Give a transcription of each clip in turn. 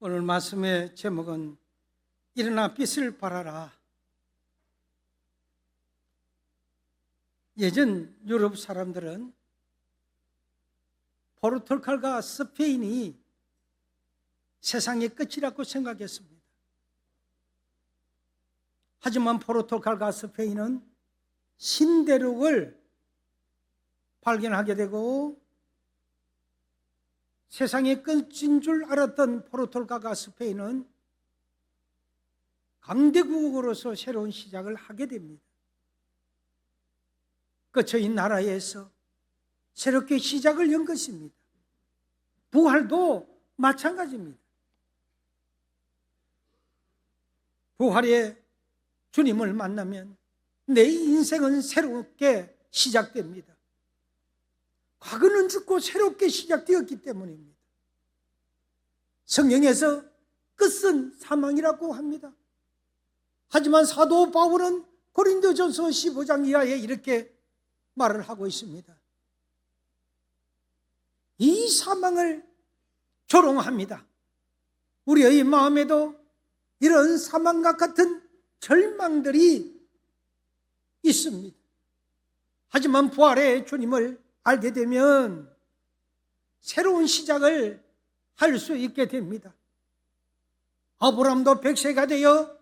오늘 말씀의 제목은 일어나 빛을 발하라. 예전 유럽 사람들은 포르투갈과 스페인이 세상의 끝이라고 생각했습니다. 하지만 포르투갈과 스페인은 신대륙을 발견하게 되고 세상의 끝인 줄 알았던 포르투갈과 스페인은 강대국으로서 새로운 시작을 하게 됩니다. 끝인 나라에서 새롭게 시작을 연 것입니다. 부활도 마찬가지입니다. 부활의 주님을 만나면 내 인생은 새롭게 시작됩니다. 과거는 죽고 새롭게 시작되었기 때문입니다. 성경에서 끝은 사망이라고 합니다. 하지만 사도 바울은 고린도전서 15장 이하에 이렇게 말을 하고 있습니다. 이 사망을 조롱합니다. 우리의 마음에도 이런 사망과 같은 절망들이 있습니다. 하지만 부활의 주님을 알게 되면 새로운 시작을 할 수 있게 됩니다. 아브라함도 100세가 되어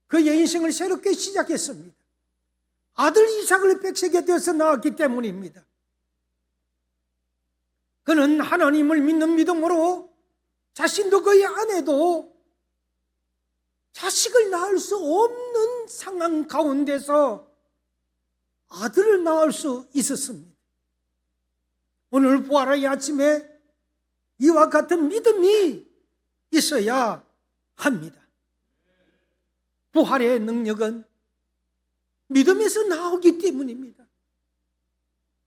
그의 인생을 새롭게 시작했습니다. 아들 이삭을 100세가 되어서 낳았기 때문입니다. 그는 하나님을 믿는 믿음으로 자신도 그의 아내도 자식을 낳을 수 없는 상황 가운데서 아들을 낳을 수 있었습니다. 오늘 부활의 아침에 이와 같은 믿음이 있어야 합니다. 부활의 능력은 믿음에서 나오기 때문입니다.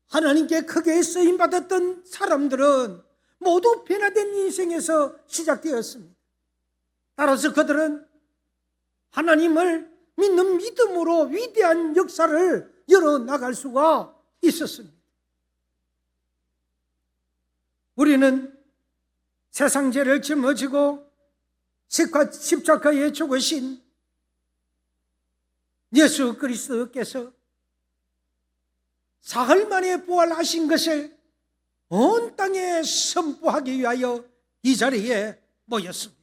하나님께 크게 쓰임받았던 사람들은 모두 변화된 인생에서 시작되었습니다. 따라서 그들은 하나님을 믿는 믿음으로 위대한 역사를 열어나갈 수가 있었습니다. 우리는 세상 죄를 짊어지고 십자가에 죽으신 예수 그리스도께서 사흘 만에 부활하신 것을 온 땅에 선포하기 위하여 이 자리에 모였습니다.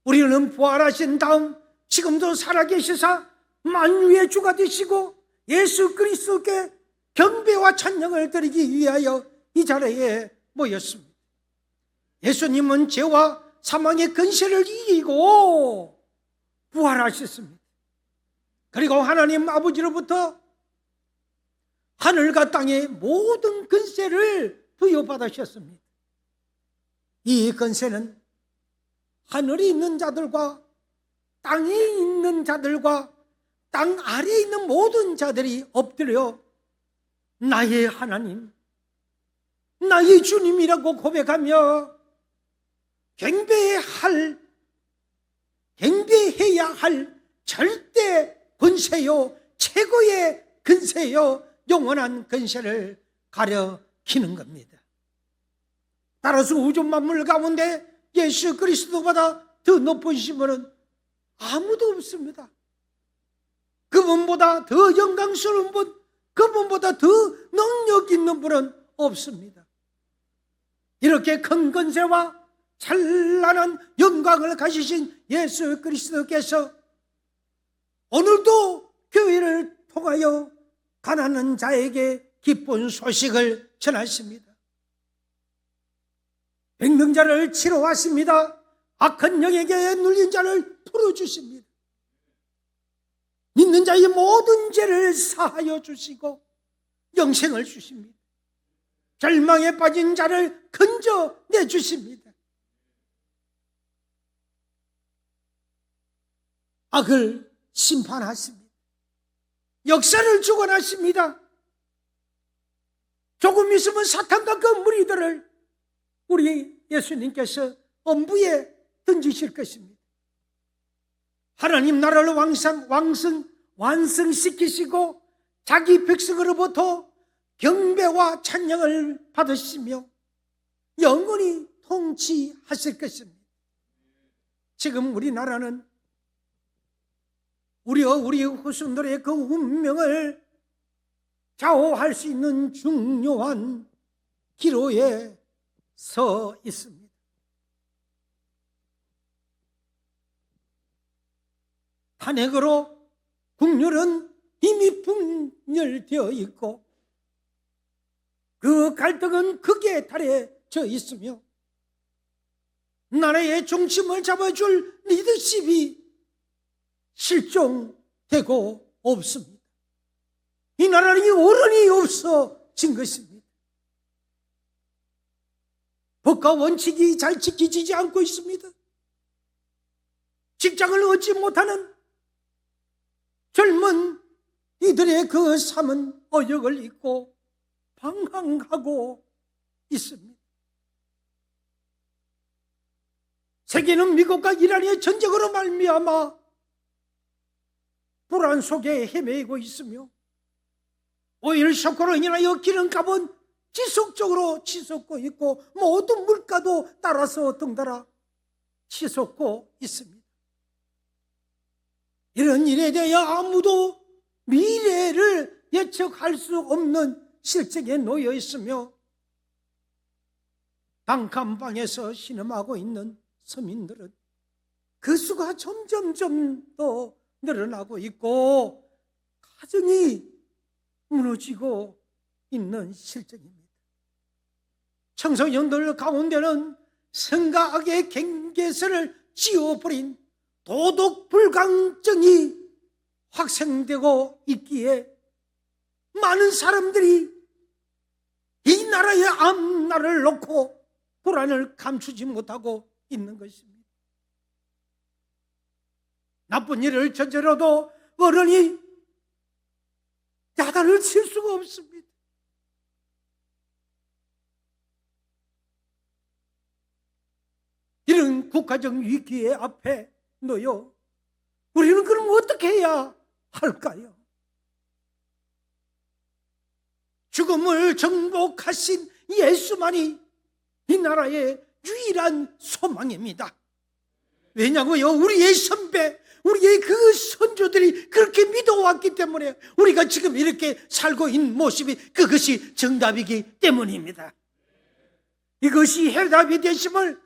우리는 부활하신 다음 지금도 살아계시사 만유의 주가 되시고 예수 그리스도께 경배와 찬양을 드리기 위하여 이 자리에 모였습니다. 예수님은 죄와 사망의 근세를 이기고 부활하셨습니다. 그리고 하나님 아버지로부터 하늘과 땅의 모든 근세를 부여받으셨습니다. 이 근세는 하늘에 있는 자들과 땅에 있는 자들과 땅 아래에 있는 모든 자들이 엎드려 나의 하나님, 나의 주님이라고 고백하며 경배해야 할 절대 근세요, 최고의 근세요, 영원한 근세를 가려키는 겁니다. 따라서 우주 만물 가운데 예수 그리스도보다 더 높으신 분은 아무도 없습니다. 그분보다 더 영광스러운 분, 그분보다 더 능력 있는 분은 없습니다. 이렇게 큰 권세와 찬란한 영광을 가지신 예수 그리스도께서 오늘도 교회를 통하여 가난한 자에게 기쁜 소식을 전하십니다. 백명자를 치료하십니다. 악한 영에게 눌린 자를 풀어주십니다. 믿는 자의 모든 죄를 사하여 주시고 영생을 주십니다. 절망에 빠진 자를 건져내 주십니다. 악을 심판하십니다. 역사를 주관하십니다. 조금 있으면 사탄과 그 무리들을 우리 예수님께서 엄부에 던지실 것입니다. 하나님 나라를 완성시키시고 자기 백성으로부터 경배와 찬양을 받으시며 영원히 통치하실 것입니다. 지금 우리나라는 우리 후손들의 그 운명을 좌우할 수 있는 중요한 기로에 서 있습니다. 탄핵으로 국률은 이미 분열되어 있고 그 갈등은 극에 달해져 있으며 나라의 중심을 잡아줄 리더십이 실종되고 없습니다. 이 나라는 어른이 없어진 것입니다. 법과 원칙이 잘 지켜지지 않고 있습니다. 직장을 얻지 못하는 젊은 이들의 그 삶은 어역을 잊고 방황하고 있습니다. 세계는 미국과 이란의 전쟁으로 말미암아 불안 속에 헤매고 있으며 오일 쇼크로 인하여 기름값은 지속적으로 치솟고 있고 모든 물가도 따라서 덩달아 치솟고 있습니다. 이런 일에 대하여 아무도 미래를 예측할 수 없는 실정에 놓여 있으며 단칸방에서 신음하고 있는 서민들은 그 수가 점점 더 늘어나고 있고 가정이 무너지고 있는 실정입니다. 청소년들 가운데는 선과 악의 경계선을 지워버린 도덕 불강증이 확산되고 있기에 많은 사람들이 이 나라의 앞날을 놓고 불안을 감추지 못하고 있는 것입니다. 나쁜 일을 저지러도 어른이 야단을 칠 수가 없습니다. 이런 국가적 위기의 앞에 놓여 우리는 그럼 어떻게 해야 할까요? 죽음을 정복하신 예수만이 이 나라의 유일한 소망입니다. 왜냐고요? 우리의 선배, 우리의 그 선조들이 그렇게 믿어왔기 때문에 우리가 지금 이렇게 살고 있는 모습이 그것이 정답이기 때문입니다. 이것이 해답이 되심을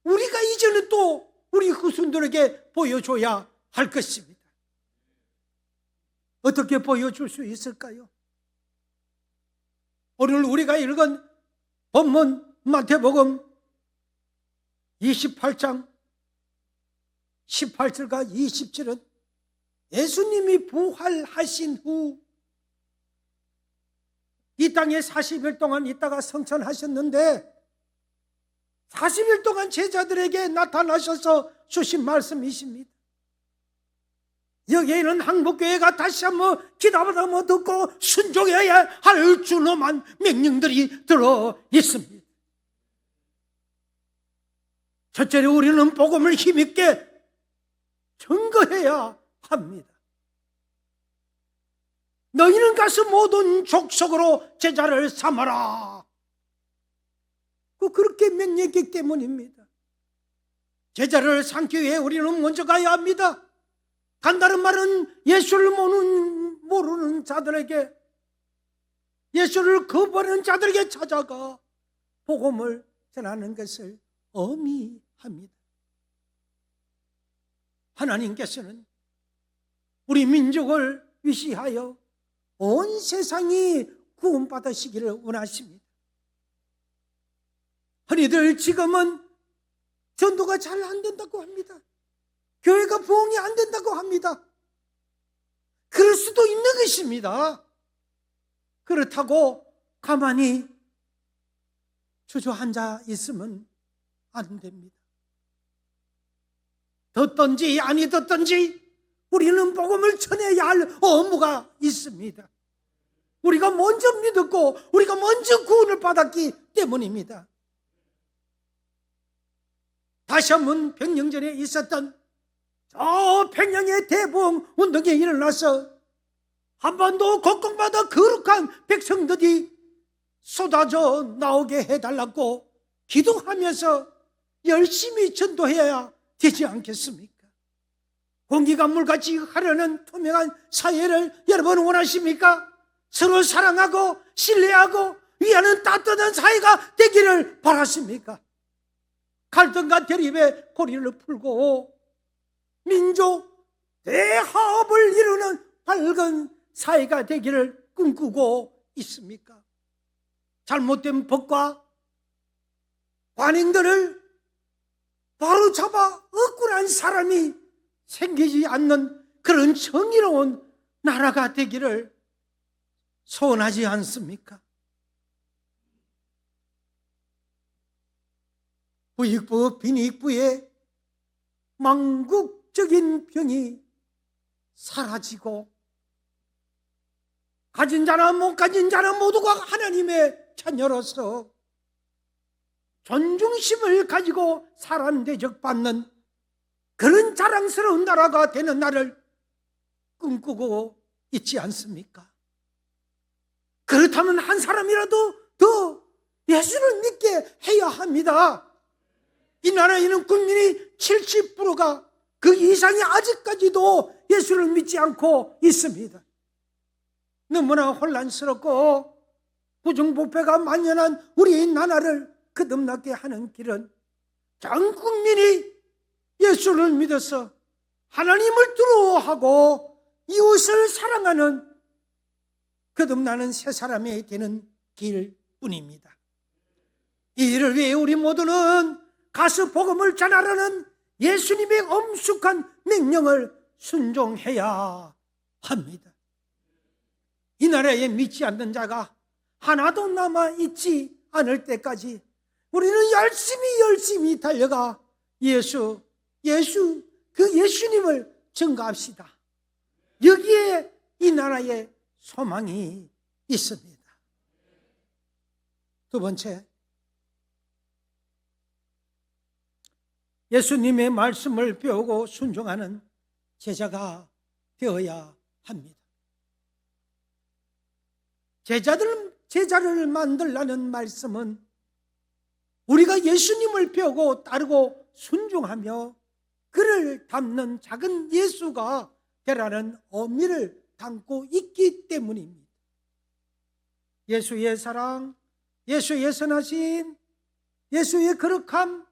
우리가 이제는 또 우리 후손들에게 보여줘야 할 것입니다. 어떻게 보여줄 수 있을까요? 오늘 우리가 읽은 본문 마태복음 28장 18절과 20절은 예수님이 부활하신 후 이 땅에 40일 동안 있다가 성천하셨는데 40일 동안 제자들에게 나타나셔서 주신 말씀이십니다. 여기에는 한국교회가 다시 한번 기다려 듣고 순종해야 할 준엄한 명령들이 들어 있습니다. 첫째로 우리는 복음을 힘있게 증거해야 합니다. 너희는 가서 모든 족속으로 제자를 삼아라. 그렇게 명령했기 때문입니다. 제자를 삼기 위해 우리는 먼저 가야 합니다. 간다는 말은 예수를 모르는 자들에게, 예수를 거부하는 자들에게 찾아가 복음을 전하는 것을 의미합니다. 하나님께서는 우리 민족을 위시하여 온 세상이 구원받으시기를 원하십니다. 흔히들 지금은 전도가 잘 안 된다고 합니다. 교회가 부흥이 안 된다고 합니다. 그럴 수도 있는 것입니다. 그렇다고 가만히 주저앉아 있으면 안 됩니다. 듣든지 아니 듣든지 우리는 복음을 전해야 할 의무가 있습니다. 우리가 먼저 믿었고 우리가 먼저 구원을 받았기 때문입니다. 다시 한번 100년 전에 있었던 저 100년의 대부흥 운동에 일어나서 한반도 곳곳마다 거룩한 백성들이 쏟아져 나오게 해달라고 기도하면서 열심히 전도해야 되지 않겠습니까? 공기가 물같이 흐르는 투명한 사회를 여러분 원하십니까? 서로 사랑하고 신뢰하고 위하는 따뜻한 사회가 되기를 바라십니까? 갈등과 대립의 고리를 풀고 민족 대화합을 이루는 밝은 사회가 되기를 꿈꾸고 있습니까? 잘못된 법과 관행들을 바로 잡아 억울한 사람이 생기지 않는 그런 정의로운 나라가 되기를 소원하지 않습니까? 부익부 빈익부의 망국적인 병이 사라지고 가진 자나 못 가진 자나 모두가 하나님의 자녀로서 존중심을 가지고 사람 대접받는 그런 자랑스러운 나라가 되는 날을 꿈꾸고 있지 않습니까? 그렇다면 한 사람이라도 더 예수를 믿게 해야 합니다. 이 나라에는 국민이 70%가 그 이상이 아직까지도 예수를 믿지 않고 있습니다. 너무나 혼란스럽고 부정부패가 만연한 우리 나라를 거듭나게 하는 길은 전 국민이 예수를 믿어서 하나님을 두려워하고 이웃을 사랑하는 거듭나는 새 사람이 되는 길뿐입니다. 이 일을 위해 우리 모두는 가서 복음을 전하라는 예수님의 엄숙한 명령을 순종해야 합니다. 이 나라에 믿지 않는 자가 하나도 남아있지 않을 때까지 우리는 열심히 달려가 그 예수님을 증거합시다. 여기에 이 나라에 소망이 있습니다. 두 번째, 예수님의 말씀을 배우고 순종하는 제자가 되어야 합니다. 제자를 만들라는 말씀은 우리가 예수님을 배우고 따르고 순종하며 그를 닮는 작은 예수가 되라는 의미를 담고 있기 때문입니다. 예수의 사랑, 예수의 선하심, 예수의 거룩함,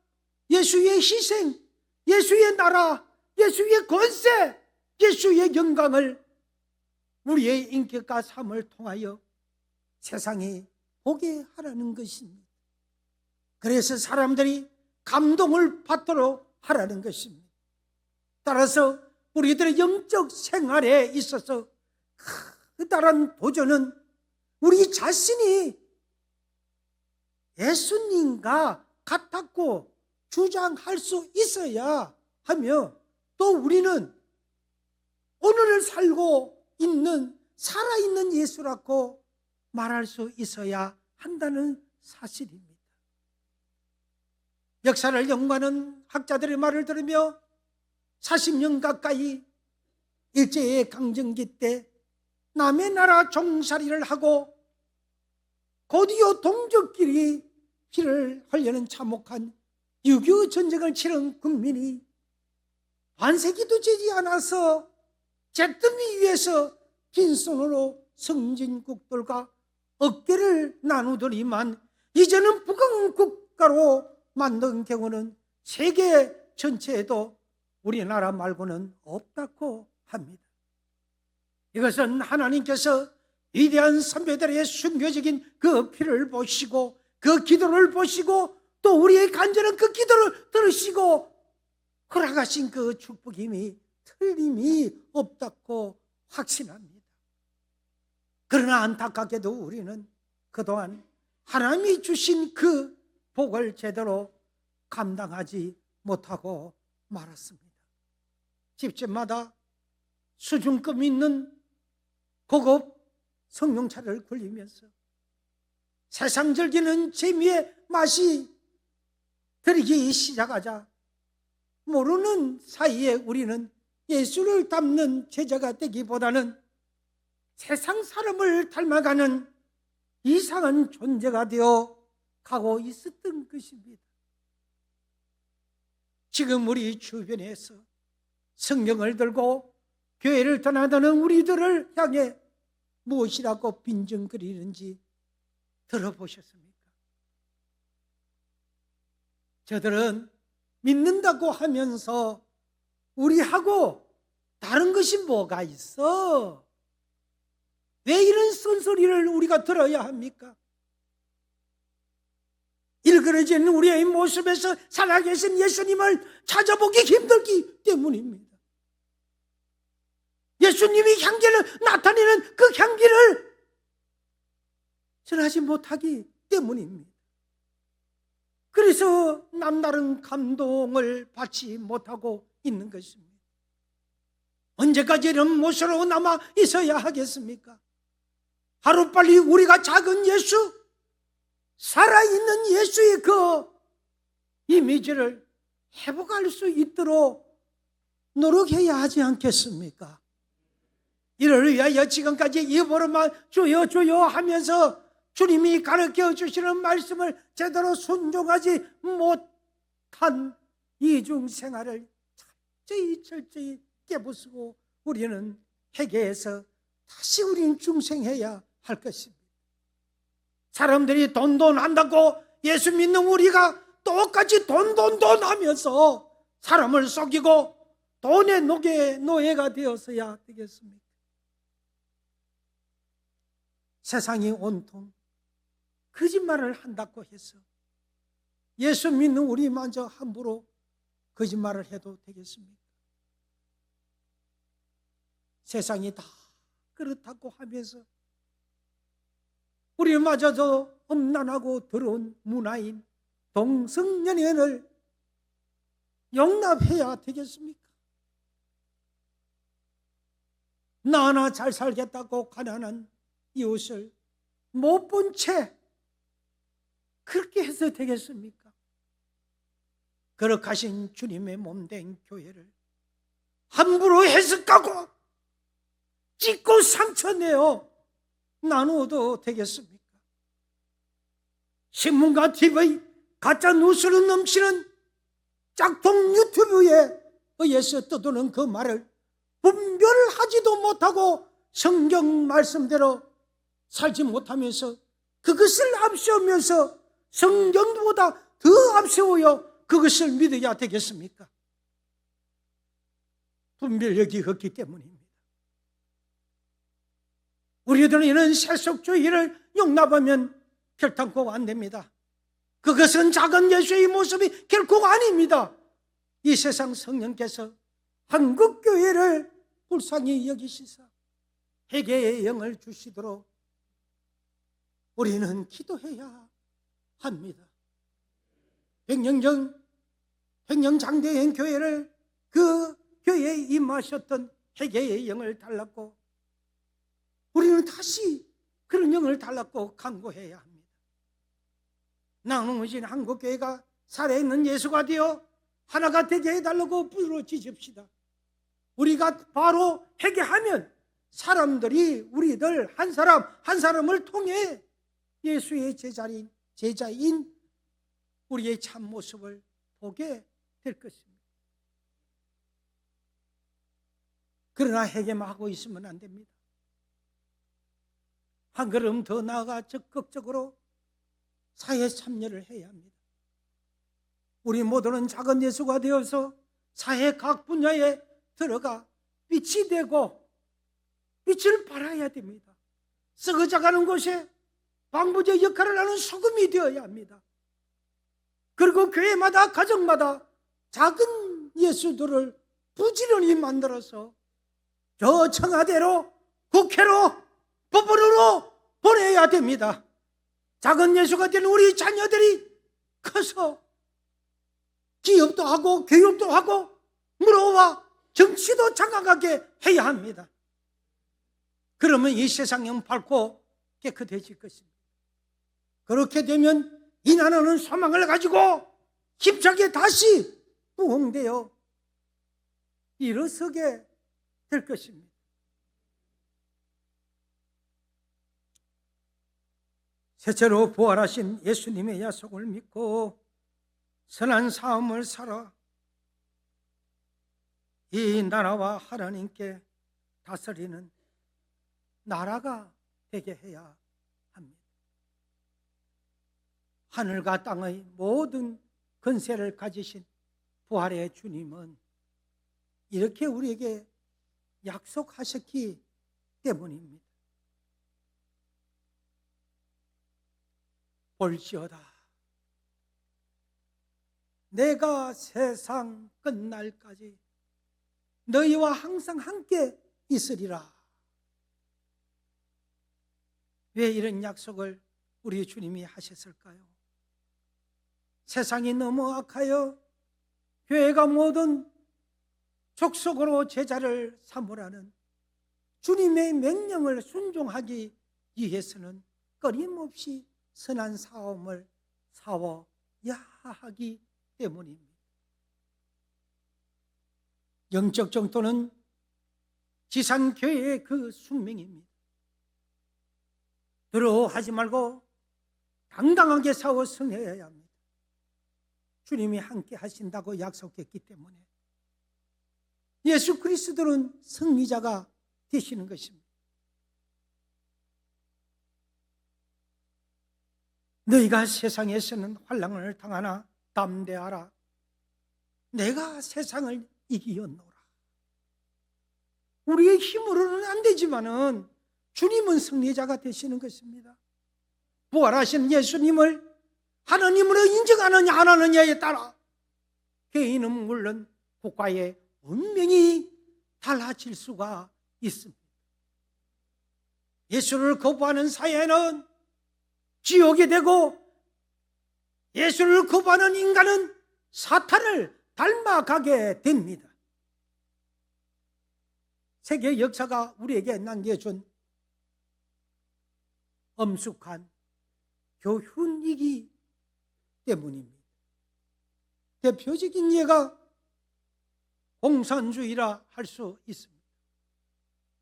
예수의 희생, 예수의 나라, 예수의 권세, 예수의 영광을 우리의 인격과 삶을 통하여 세상에 보게 하라는 것입니다. 그래서 사람들이 감동을 받도록 하라는 것입니다. 따라서 우리들의 영적 생활에 있어서 커다란 도전은 우리 자신이 예수님과 같았고 주장할 수 있어야 하며, 또 우리는 오늘을 살고 있는 살아있는 예수라고 말할 수 있어야 한다는 사실입니다. 역사를 연구하는 학자들의 말을 들으며 40년 가까이 일제의 강점기 때 남의 나라 종살이를 하고 곧이어 동족끼리 피를 흘리는 참혹한 6.25 전쟁을 치른 국민이 반세기도 되지 않아서 잿더미 위에서 빈손으로 선진국들과 어깨를 나누더니만 이제는 북한 국가로 만든 경우는 세계 전체에도 우리나라 말고는 없다고 합니다. 이것은 하나님께서 위대한 선배들의 순교적인 그 피를 보시고 그 기도를 보시고 또 우리의 간절한 그 기도를 들으시고 허락하신 그 축복임이 틀림이 없다고 확신합니다. 그러나 안타깝게도 우리는 그동안 하나님이 주신 그 복을 제대로 감당하지 못하고 말았습니다. 집집마다 수준급 있는 고급 성룡차를 굴리면서 세상 즐기는 재미의 맛이 들기 시작하자 모르는 사이에 우리는 예수를 닮는 제자가 되기보다는 세상 사람을 닮아가는 이상한 존재가 되어 가고 있었던 것입니다. 지금 우리 주변에서 성경을 들고 교회를 떠나드는 우리들을 향해 무엇이라고 빈정거리는지 들어보셨습니까? 저들은 믿는다고 하면서 우리하고 다른 것이 뭐가 있어? 왜 이런 쓴소리를 우리가 들어야 합니까? 일그러진 우리의 모습에서 살아계신 예수님을 찾아보기 힘들기 때문입니다. 예수님이 향기를 나타내는 그 향기를 전하지 못하기 때문입니다. 그래서 남다른 감동을 받지 못하고 있는 것입니다. 언제까지 이런 모습으로 남아 있어야 하겠습니까? 하루빨리 우리가 작은 예수, 살아있는 예수의 그 이미지를 회복할 수 있도록 노력해야 하지 않겠습니까? 이를 위하여 지금까지 입으로만 주여 주여 하면서 주님이 가르쳐 주시는 말씀을 제대로 순종하지 못한 이중생활을 철저히 깨부수고 우리는 회개해서 다시 우리는 중생해야 할 것입니다. 사람들이 돈 한다고 예수 믿는 우리가 똑같이 돈 하면서 사람을 속이고 돈의 노예가 되어서야 되겠습니까? 세상이 온통 거짓말을 한다고 해서 예수 믿는 우리마저 함부로 거짓말을 해도 되겠습니까? 세상이 다 그렇다고 하면서 우리마저도 험난하고 더러운 문화인 동성연애를 용납해야 되겠습니까? 나 하나 잘 살겠다고 가난한 이웃을 못 본 채 그렇게 해서 되겠습니까? 거룩하신 주님의 몸된 교회를 함부로 해석하고 찢고 상처내어 나누어도 되겠습니까? 신문과 TV, 가짜 뉴스로 넘치는 짝퉁 유튜브에 의해서 떠도는 그 말을 분별하지도 못하고 성경 말씀대로 살지 못하면서 그것을 앞세우면서 성경보다 더 앞세우여 그것을 믿어야 되겠습니까? 분별력이 없기 때문입니다. 우리들은 이런 세속주의를 용납하면 결단코 안 됩니다. 그것은 작은 예수의 모습이 결코 아닙니다. 이 세상 성령께서 한국교회를 불쌍히 여기시사 회개의 영을 주시도록 우리는 기도해야 합니다. 백년장대행 교회를 그 교회에 임하셨던 회개의 영을 달랐고 우리는 다시 그런 영을 달랐고 간구해야 합니다. 나누어진 한국교회가 살아있는 예수가 되어 하나가 되게 해달라고 부르짖읍시다. 우리가 바로 회개하면 사람들이 우리들 한 사람 한 사람을 통해 예수의 제자인 우리의 참모습을 보게 될 것입니다. 그러나 회개만 하고 있으면 안 됩니다. 한 걸음 더 나아가 적극적으로 사회 참여를 해야 합니다. 우리 모두는 작은 예수가 되어서 사회 각 분야에 들어가 빛이 되고 빛을 발해야 됩니다. 썩어져가는 곳에 방부제 역할을 하는 소금이 되어야 합니다. 그리고 교회마다 가정마다 작은 예수들을 부지런히 만들어서 저 청와대로 국회로 법원으로 보내야 됩니다. 작은 예수가 된 우리 자녀들이 커서 기업도 하고 교육도 하고 문화와 정치도 장악하게 해야 합니다. 그러면 이 세상은 밝고 깨끗해질 것입니다. 그렇게 되면 이 나라는 소망을 가지고 힘차게 다시 부흥되어 일어서게 될 것입니다. 셋째로 부활하신 예수님의 약속을 믿고 선한 삶을 살아 이 나라와 하나님께 다스리는 나라가 되게 해야 합니다. 하늘과 땅의 모든 권세를 가지신 부활의 주님은 이렇게 우리에게 약속하셨기 때문입니다. 볼지어다 내가 세상 끝날까지 너희와 항상 함께 있으리라. 왜 이런 약속을 우리 주님이 하셨을까요? 세상이 너무 악하여 교회가 모든 족속으로 제자를 삼으라는 주님의 명령을 순종하기 위해서는 끊임없이 선한 싸움을 싸워야 하기 때문입니다. 영적 정도는 지상교회의 그 숙명입니다. 두려워하지 말고 당당하게 싸워 승리해야 합니다. 주님이 함께 하신다고 약속했기 때문에 예수 그리스도는 승리자가 되시는 것입니다. 너희가 세상에서는 환난을 당하나 담대하라. 내가 세상을 이기었노라. 우리의 힘으로는 안 되지만은 주님은 승리자가 되시는 것입니다. 부활하신 예수님을 하나님으로 인정하느냐 안 하느냐에 따라 개인은 물론 국가의 운명이 달라질 수가 있습니다. 예수를 거부하는 사회는 지옥이 되고 예수를 거부하는 인간은 사탄을 닮아가게 됩니다. 세계 역사가 우리에게 남겨준 엄숙한 교훈이기 때문입니다. 대표적인 예가 공산주의라 할 수 있습니다.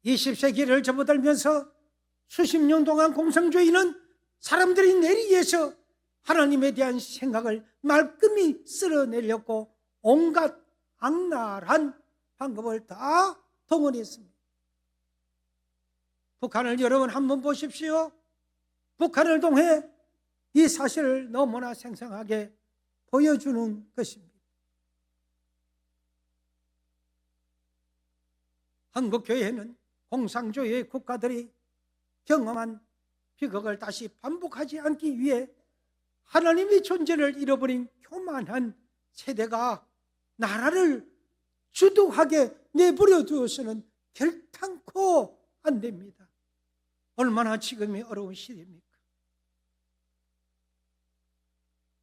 20세기를 접어들면서 수십 년 동안 공산주의는 사람들이 내리에서 하나님에 대한 생각을 말끔히 쓸어내려고 온갖 악랄한 방법을 다 동원했습니다. 북한을 여러분 한번 보십시오. 북한을 통해 이 사실을 너무나 생생하게 보여주는 것입니다. 한국교회는 공산주의 국가들이 경험한 비극을 다시 반복하지 않기 위해 하나님의 존재를 잃어버린 교만한 세대가 나라를 주도하게 내버려 두어서는 결단코 안 됩니다. 얼마나 지금이 어려운 시대입니까?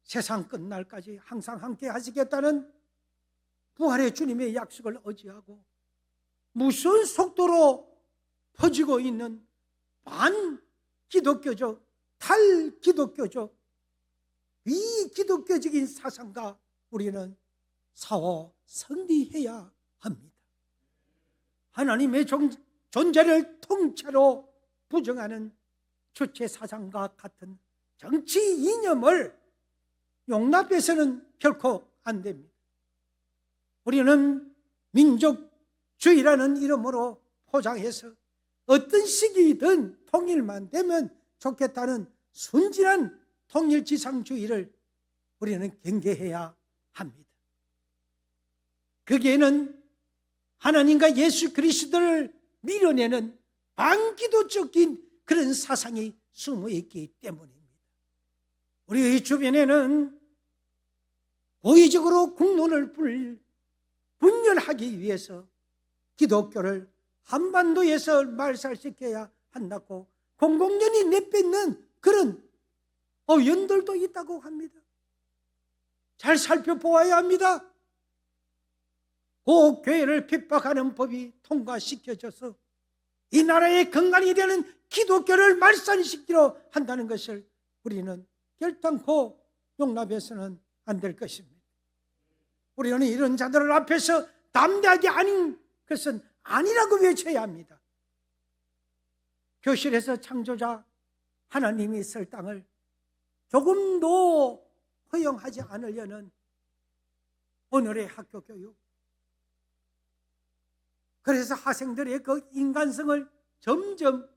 세상 끝날까지 항상 함께 하시겠다는 부활의 주님의 약속을 의지하고 무슨 속도로 퍼지고 있는 반기독교적, 탈기독교적, 비기독교적인 사상과 우리는 싸워 승리해야 합니다. 하나님의 존재를 통째로 부정하는 주체 사상과 같은 정치 이념을 용납해서는 결코 안 됩니다. 우리는 민족주의라는 이름으로 포장해서 어떤 시기든 통일만 되면 좋겠다는 순진한 통일지상주의를 우리는 경계해야 합니다. 거기에는 하나님과 예수 그리스도를 밀어내는 반기도적인 그런 사상이 숨어 있기 때문입니다. 우리 주변에는 고의적으로 국론을 분열하기 위해서 기독교를 한반도에서 말살시켜야 한다고 공공연히 내뱉는 그런 의원들도 있다고 합니다. 잘 살펴보아야 합니다. 그 교회를 핍박하는 법이 통과시켜져서 이 나라의 근간이 되는 기독교를 말살시키려 한다는 것을 우리는 결단코 용납해서는 안 될 것입니다. 우리는 이런 자들을 앞에서 담대하게 아닌 것은 아니라고 외쳐야 합니다. 교실에서 창조자 하나님이 있을 땅을 조금도 허용하지 않으려는 오늘의 학교 교육. 그래서 학생들의 그 인간성을 점점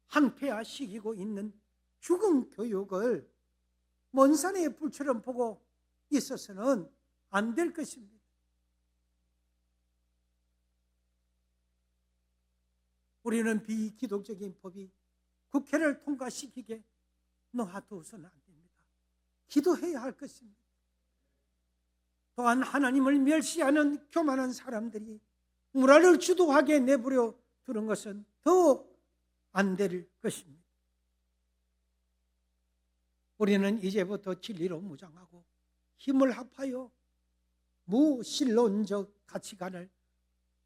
항폐화시키고 있는 죽음 교육을 먼 산의 불처럼 보고 있어서는 안 될 것입니다. 우리는 비기독적인 법이 국회를 통과시키게 놔두어서는 안 됩니다. 기도해야 할 것입니다. 또한 하나님을 멸시하는 교만한 사람들이 문화를 주도하게 내버려 두는 것은 더 안 될 것입니다. 우리는 이제부터 진리로 무장하고 힘을 합하여 무신론적 가치관을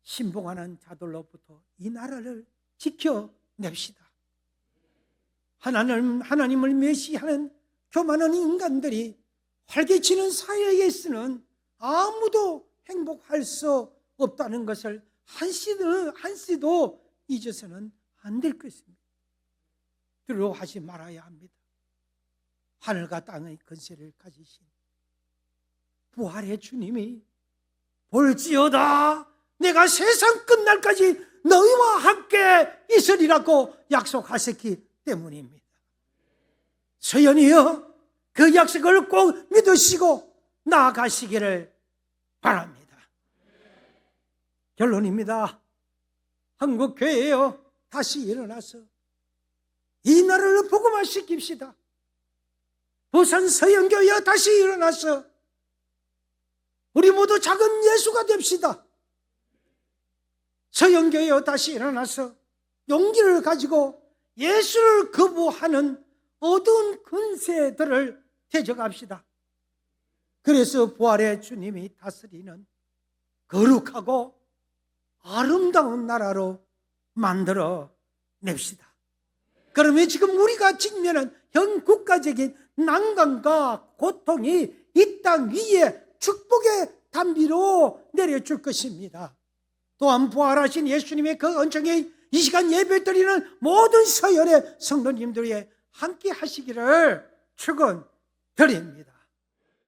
신봉하는 자들로부터 이 나라를 지켜냅시다. 하나님을 멸시하는 교만한 인간들이 활개치는 사회에서는 아무도 행복할 수 없다는 것을 한시도 잊어서는 안 될 것입니다. 두려워하지 말아야 합니다. 하늘과 땅의 권세를 가지신 부활의 주님이 볼지어다 내가 세상 끝날까지 너희와 함께 있으리라고 약속하셨기 때문입니다. 서연이여, 그 약속을 꼭 믿으시고 나아가시기를 바랍니다. 결론입니다. 한국 교회여, 다시 일어나서 이 나라를 복음화시킵시다. 부산 서영교회여, 다시 일어나서 우리 모두 작은 예수가 됩시다. 서영교회여, 다시 일어나서 용기를 가지고 예수를 거부하는 어두운 권세들을 대적합시다. 그래서 부활의 주님이 다스리는 거룩하고 아름다운 나라로 만들어 냅시다. 그러면 지금 우리가 직면한 현 국가적인 난관과 고통이 이 땅 위에 축복의 단비로 내려줄 것입니다. 또한 부활하신 예수님의 그 언정에 이 시간 예배드리는 모든 서열의 성도님들이 함께 하시기를 축원드립니다.